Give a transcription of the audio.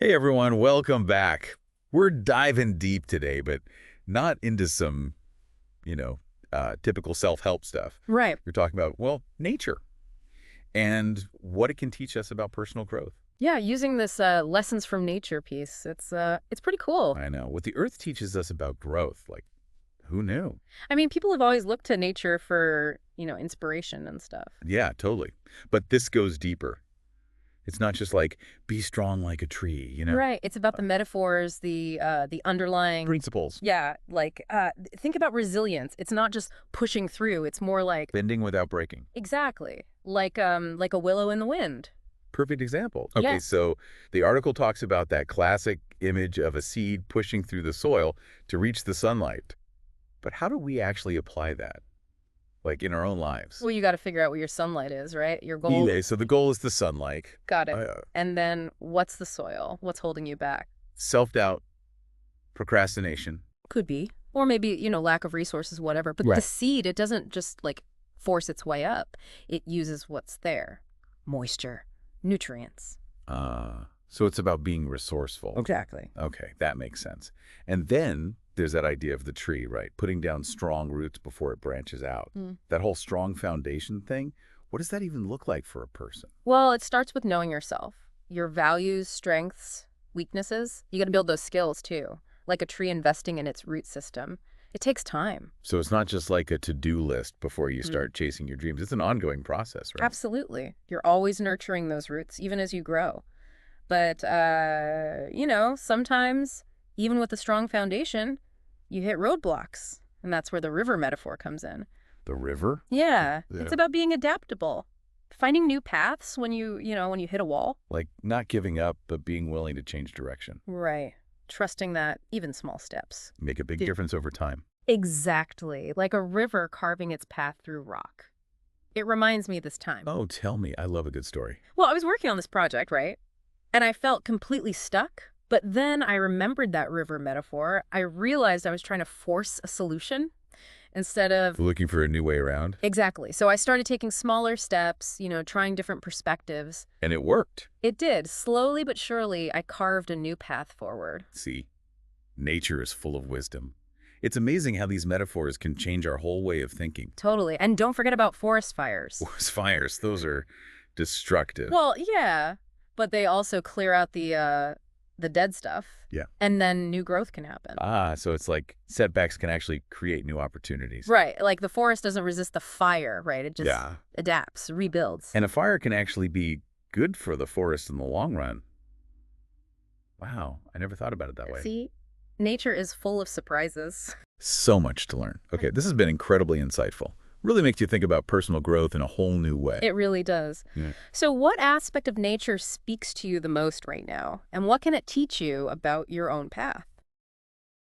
Hey everyone, welcome back. We're diving deep today, but not into some, you know, typical self-help stuff. Right. We're talking about, well, nature and what it can teach us about personal growth. Yeah, using this lessons from nature piece, it's pretty cool. I know. What the earth teaches us about growth, like, who knew? I mean, people have always looked to nature for, inspiration and stuff. Yeah, totally. But this goes deeper. It's not just like, be strong like a tree. Right. It's about the metaphors, the underlying. Principles. Yeah, like think about resilience. It's not just pushing through. It's more like Bending without breaking. exactly like a willow in the wind. Perfect example. Yeah. Okay, so the article talks about that classic image of a seed pushing through the soil to reach the sunlight. But how do we actually apply that, like in our own lives? Well, you got to figure out what your sunlight is, right? Your goal. Okay, so the goal is the sunlight. Got it. Uh, And then what's the soil? What's holding you back? Self-doubt, procrastination. Could be. Or maybe, lack of resources, whatever. But Right. the seed, it doesn't just like force its way up. It uses what's there. Moisture, nutrients. So it's about being resourceful. Exactly. Okay, that makes sense. And then there's that idea of the tree, right? Putting down strong roots before it branches out. Mm. That whole strong foundation thing, what does that even look like for a person? Well, it starts with knowing yourself, your values, strengths, weaknesses. You got to build those skills too, like a tree investing in its root system. It takes time. So it's not just like a to-do list before you Mm. start chasing your dreams. It's an ongoing process, right? Absolutely. You're always nurturing those roots, even as you grow. But, sometimes, even with a strong foundation, you hit roadblocks. And that's where the river metaphor comes in. The river? Yeah, Yeah. it's about being adaptable. Finding new paths when when you hit a wall. Like not giving up, but being willing to change direction. Right. Trusting that even small steps. Make a big Did- difference over time. Exactly. Like a river carving its path through rock. It reminds me of this time. Oh, tell me. I love a good story. Well, I was working on this project, right? And I felt completely stuck. But then I remembered that river metaphor. I realized I was trying to force a solution instead of... Looking for a new way around. Exactly. So I started taking smaller steps, trying different perspectives. And it worked. It did. Slowly but surely, I carved a new path forward. See, nature is full of wisdom. It's amazing how these metaphors can change our whole way of thinking. Totally. And don't forget about forest fires. Forest fires, those are destructive. Well, yeah, but they also clear out the dead stuff. Yeah. And then new growth can happen. So it's like setbacks can actually create new opportunities. Right. Like the forest doesn't resist the fire, right? It just Yeah. adapts, rebuilds. And a fire can actually be good for the forest in the long run. Wow, I never thought about it that way. See, nature is full of surprises. So much to learn. Okay, this has been incredibly insightful. Really makes you think about personal growth in a whole new way. It really does. Yeah. So what aspect of nature speaks to you the most right now? And what can it teach you about your own path?